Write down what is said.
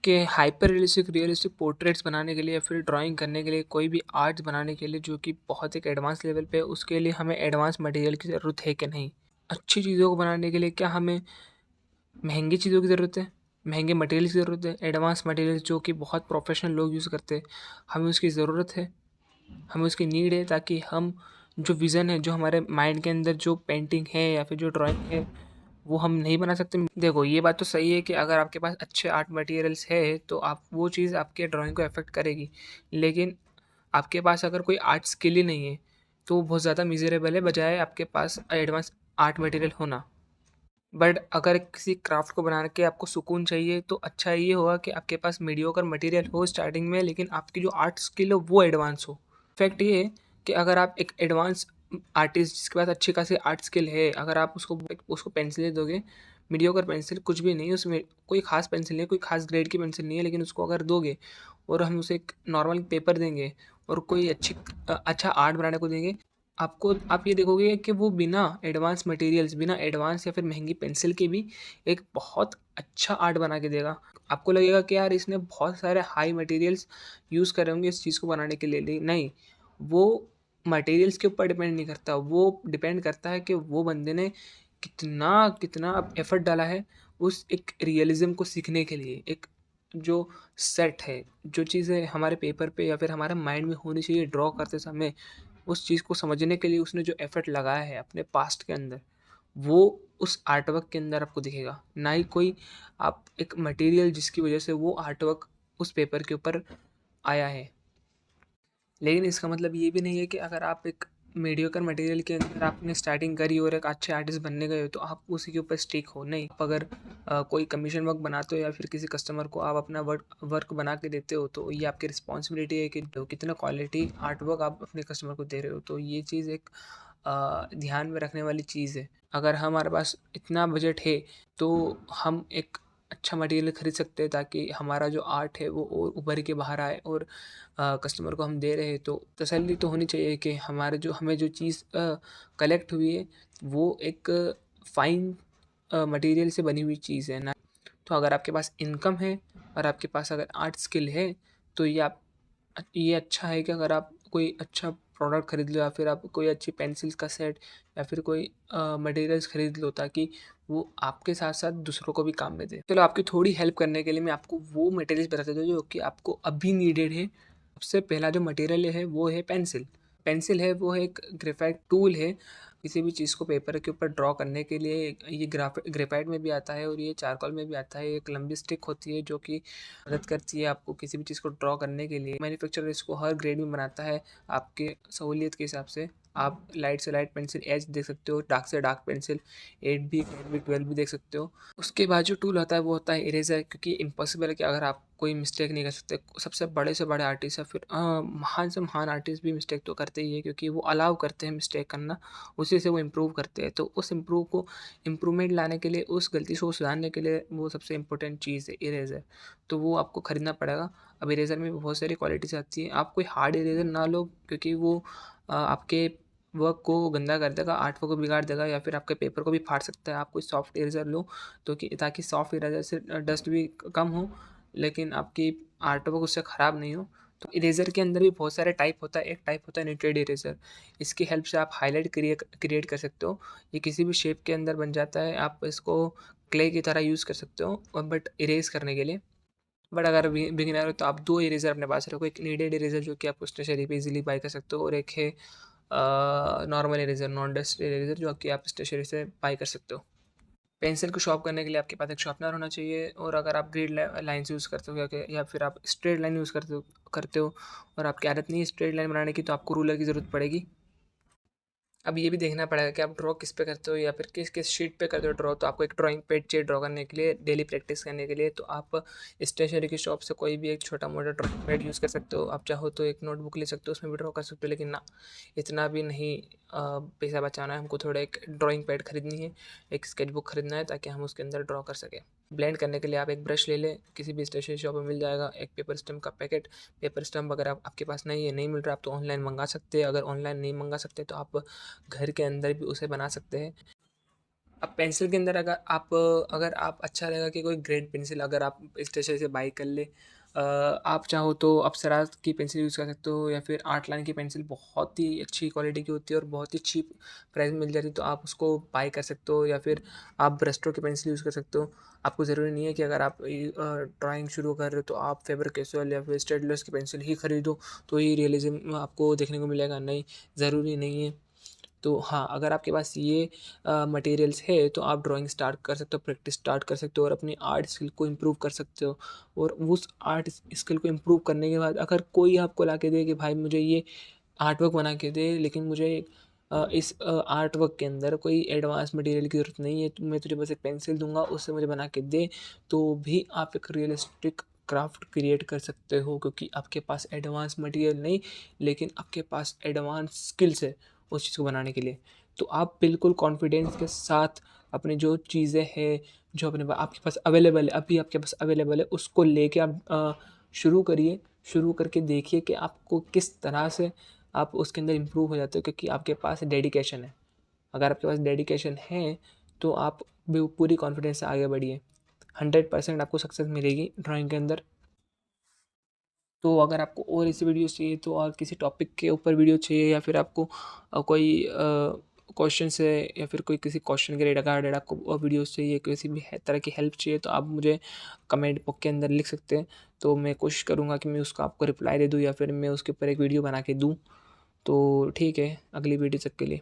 कि hyper realistic portraits बनाने के लिए या फिर ड्राइंग करने के लिए, कोई भी आर्ट बनाने के लिए जो कि बहुत एक एडवांस लेवल पे है, उसके लिए हमें एडवांस मटेरियल की ज़रूरत है कि नहीं? अच्छी चीज़ों को बनाने के लिए क्या हमें महँगी चीज़ों की ज़रूरत है? महँगे मटेरियल की ज़रूरत है? एडवांस मटेरियल जो कि बहुत प्रोफ़ेशनल लोग यूज़ करते हैं, हमें उसकी ज़रूरत है? हमें उसकी नीड है ताकि हम जो विज़न है, जो हमारे माइंड के अंदर जो पेंटिंग है या फिर जो ड्राइंग है, वो हम नहीं बना सकते। देखो, ये बात तो सही है कि अगर आपके पास अच्छे आर्ट मटेरियल्स है तो आप वो चीज़ आपके ड्राइंग को अफ़ेक्ट करेगी। लेकिन आपके पास अगर कोई आर्ट स्किल ही नहीं है, तो वो बहुत ज़्यादा मिज़रेबल है बजाय आपके पास एडवांस आर्ट मटेरियल होना। बट अगर किसी क्राफ्ट को बना के आपको सुकून चाहिए तो अच्छा ये होगा कि आपके पास मीडियोकर मटेरियल हो स्टार्टिंग में, लेकिन आपकी जो आर्ट स्किल हो वो एडवांस हो। फैक्ट ये है कि अगर आप एक एडवांस आर्टिस्ट जिसके पास अच्छी खासी आर्ट स्किल है, अगर आप उसको पेंसिल दे दोगे, मीडियोकर पेंसिल कुछ भी नहीं है, उसमें कोई खास पेंसिल नहीं है, कोई खास ग्रेड की पेंसिल नहीं है, लेकिन उसको अगर दोगे और हम उसे एक नॉर्मल पेपर देंगे और कोई अच्छा आर्ट बनाने को देंगे, आप ये देखोगे कि वो बिना एडवांस मटेरियल्स, बिना एडवांस या फिर महँगी पेंसिल के भी एक बहुत अच्छा आर्ट बना के देगा। आपको लगेगा कि यार इसने बहुत सारे हाई मटेरियल्स यूज़ करे होंगे इस चीज़ को बनाने के लिए, नहीं, वो मटेरियल्स के ऊपर डिपेंड नहीं करता, वो डिपेंड करता है कि वो बंदे ने कितना कितना एफर्ट डाला है उस एक रियलिज़्म को सीखने के लिए। एक जो सेट है, जो चीज़ें हमारे पेपर पे या फिर हमारे माइंड में होनी चाहिए ड्रॉ करते समय, उस चीज़ को समझने के लिए उसने जो एफ़र्ट लगाया है अपने पास्ट के अंदर, वो उस आर्टवर्क के अंदर आपको दिखेगा। ना ही कोई आप एक मटेरियल जिसकी वज़ह से वो आर्टवर्क उस पेपर के ऊपर आया है। लेकिन इसका मतलब ये भी नहीं है कि अगर आप एक मीडियोकर मटेरियल के अंदर आपने स्टार्टिंग करी और एक अच्छे आर्टिस्ट बनने गए हो तो आप उसी के ऊपर स्टिक हो, नहीं। आप अगर कोई कमीशन वर्क बनाते हो या फिर किसी कस्टमर को आप अपना वर्क वर्क बना के देते हो, तो ये आपकी रिस्पॉन्सिबिलिटी है कि कितना क्वालिटी आर्ट वर्क आप अपने कस्टमर को दे रहे हो। तो ये चीज़ एक ध्यान में रखने वाली चीज़ है। अगर हमारे पास इतना बजट है तो हम एक अच्छा मटेरियल खरीद सकते हैं ताकि हमारा जो आर्ट है वो और उभर के बाहर आए, और कस्टमर को हम दे रहे हैं तो तसल्ली तो होनी चाहिए कि हमें जो चीज़ कलेक्ट हुई है वो एक फ़ाइन मटेरियल से बनी हुई चीज़ है ना। तो अगर आपके पास इनकम है और आपके पास अगर आर्ट स्किल है तो ये अच्छा है कि अगर आप कोई अच्छा प्रोडक्ट खरीद लो या फिर आप कोई अच्छी पेंसिल्स का सेट या फिर कोई मटेरियल्स खरीद लो ताकि वो आपके साथ-साथ दूसरों को भी काम में दे। चलो, आपकी थोड़ी हेल्प करने के लिए मैं आपको वो मटेरियल्स बता देता हूँ जो कि आपको अभी नीडेड है। सबसे पहला जो मटेरियल है वो है पेंसिल। पेंसिल है वो एक ग्रेफ़ाइट टूल है, किसी भी चीज़ को पेपर के ऊपर ड्रॉ करने के लिए। ये ग्रेफ़ाइट में भी आता है और ये चारकोल में भी आता है। एक लंबी स्टिक होती है जो कि मदद करती है आपको किसी भी चीज़ को ड्रॉ करने के लिए। मैन्युफैक्चरर इसको हर ग्रेड में बनाता है आपके सहूलियत के हिसाब से। आप लाइट से लाइट पेंसिल एच देख सकते हो, डार्क से डार्क पेंसिल 8 भी, 10 भी, 12 भी देख सकते हो। उसके बाद जो टूल होता है वो होता है इरेज़र, क्योंकि इम्पॉसिबल है कि अगर आप कोई मिस्टेक नहीं कर सकते। सबसे बड़े से बड़े आर्टिस्ट या फिर महान से महान आर्टिस्ट भी मिस्टेक तो करते ही है, क्योंकि वो अलाउ करते हैं मिस्टेक करना, उसी से वो इम्प्रूव करते हैं। तो उस इम्प्रूवमेंट लाने के लिए, उस गलती को सुधारने के लिए वो सबसे इम्पोर्टेंट चीज़ है इरेज़र। तो वो आपको खरीदना पड़ेगा। अब इरेज़र में भी बहुत सारी क्वालिटीज़ आती हैं। आप कोई हार्ड इरेज़र ना लो, क्योंकि वो आपके वर्क को गंदा कर देगा, आर्ट वर्क को बिगाड़ देगा या फिर आपके पेपर को भी फाड़ सकता है। आप कोई सॉफ्ट इरेज़र लो तो कि ताकि सॉफ्ट इरेज़र से डस्ट भी कम हो, लेकिन आपकी आर्ट वर्क उससे ख़राब नहीं हो। तो इरेज़र के अंदर भी बहुत सारे टाइप होता है। एक टाइप होता है न्यूट्रेड इरेज़र। इसकी हेल्प से आप हाइलाइट क्रिएट कर सकते हो। ये किसी भी शेप के अंदर बन जाता है। आप इसको क्ले की तरह यूज़ कर सकते हो, और बट इरेज़ करने के लिए। बट अगर बिगिनर हो तो आप 2 इरेज़र अपने पास रखो। एक नीडेड इरेज़र जो कि आप स्टेशनरी पे ईज़िली बाय कर सकते हो, और एक है normal eraser, non dust eraser जो कि आप स्टेशनरी से बाय कर सकते हो। पेंसिल को शार्प करने के लिए आपके पास एक शार्पनर होना चाहिए, और अगर आप ग्रिड लाइन्स यूज़ करते हो या फिर आप स्ट्रेट लाइन यूज़ करते हो और आपकी आदत नहीं है स्ट्रेट लाइन बनाने की, तो आपको रूलर की ज़रूरत पड़ेगी। अब ये भी देखना पड़ेगा कि आप ड्रॉ किस पे करते हो या फिर किस शीट पे करते हो ड्रॉ। तो आपको एक ड्राइंग पैड चाहिए ड्रॉ करने के लिए, डेली प्रैक्टिस करने के लिए। तो आप स्टेशनरी की शॉप से कोई भी एक छोटा-मोटा ड्राइंग पैड यूज़ कर सकते हो। आप चाहो तो एक नोटबुक ले सकते हो, उसमें भी ड्रॉ कर सकते हो, लेकिन ना, इतना भी नहीं पैसा बचाना है हमको। थोड़ा एक ड्राइंग पैड खरीदनी है, एक स्केच बुक खरीदना है ताकि हम उसके अंदर ड्रॉ कर सकें। ब्लेंड करने के लिए आप एक ब्रश ले लें, किसी भी स्टेशनरी शॉप में मिल जाएगा। एक पेपर स्टम्प का पैकेट, पेपर स्टम्प अगर आपके पास नहीं है, नहीं मिल रहा, आप तो ऑनलाइन मंगा सकते हैं। अगर ऑनलाइन नहीं मंगा सकते तो आप घर के अंदर भी उसे बना सकते हैं। अब पेंसिल के अंदर अगर आप अच्छा रहेगा कि कोई ग्रेड पेंसिल अगर आप स्टेशनरी से बाय कर ले। आप चाहो तो अप्सरा की पेंसिल यूज़ कर सकते हो, या फिर आर्ट लाइन की पेंसिल बहुत ही अच्छी क्वालिटी की होती है और बहुत ही चीप प्राइस में मिल जाती है, तो आप उसको बाय कर सकते हो। या फिर आप ब्रश की पेंसिल यूज़ कर सकते हो। आपको ज़रूरी नहीं है कि अगर आप ड्राइंग शुरू कर रहे हो तो आप फेबर कैजुअल या फिर स्टेडलर्स की पेंसिल ही खरीदो तो ही रियलिज्म आपको देखने को मिलेगा, नहीं, ज़रूरी नहीं है। तो हाँ, अगर आपके पास ये मटेरियल्स है तो आप ड्राइंग स्टार्ट कर सकते हो, प्रैक्टिस स्टार्ट कर सकते हो और अपनी आर्ट स्किल को इम्प्रूव कर सकते हो। और उस आर्ट स्किल को इम्प्रूव करने के बाद अगर कोई आपको ला के दे कि भाई मुझे ये आर्ट वर्क बना के दे, लेकिन मुझे इस आर्ट वर्क के अंदर कोई एडवांस मटेरियल की ज़रूरत नहीं है, तो मैं तुझे बस एक पेंसिल दूँगा, उससे मुझे बना के दे, तो भी आप एक रियलिस्टिक क्राफ्ट क्रिएट कर सकते हो, क्योंकि आपके पास एडवांस मटेरियल नहीं, लेकिन आपके पास एडवांस स्किल्स है उस चीज़ को बनाने के लिए। तो आप बिल्कुल कॉन्फिडेंस के साथ अपनी जो चीज़ें हैं, जो अपने आपके पास अवेलेबल है, अभी आपके पास अवेलेबल है, उसको लेके आप शुरू करिए। शुरू करके देखिए कि आपको किस तरह से आप उसके अंदर इम्प्रूव हो जाते हो, क्योंकि आपके पास डेडिकेशन है। अगर आपके पास डेडिकेशन है, तो आप पूरी कॉन्फिडेंस से आगे बढ़िए। 100% आपको सक्सेस मिलेगी ड्राइंग के अंदर। तो अगर आपको और ऐसी वीडियोस चाहिए, तो और किसी टॉपिक के ऊपर वीडियो चाहिए, या फिर आपको कोई क्वेश्चंस है, या फिर कोई किसी क्वेश्चन के रिगार्डेड आपको वीडियोस चाहिए, किसी भी तरह की हेल्प चाहिए, तो आप मुझे कमेंट बॉक्स के अंदर लिख सकते हैं। तो मैं कोशिश करूँगा कि मैं उसका आपको रिप्लाई दे दूँ, या फिर मैं उसके ऊपर एक वीडियो बना के दूँ। तो ठीक है, अगली वीडियो तक के लिए।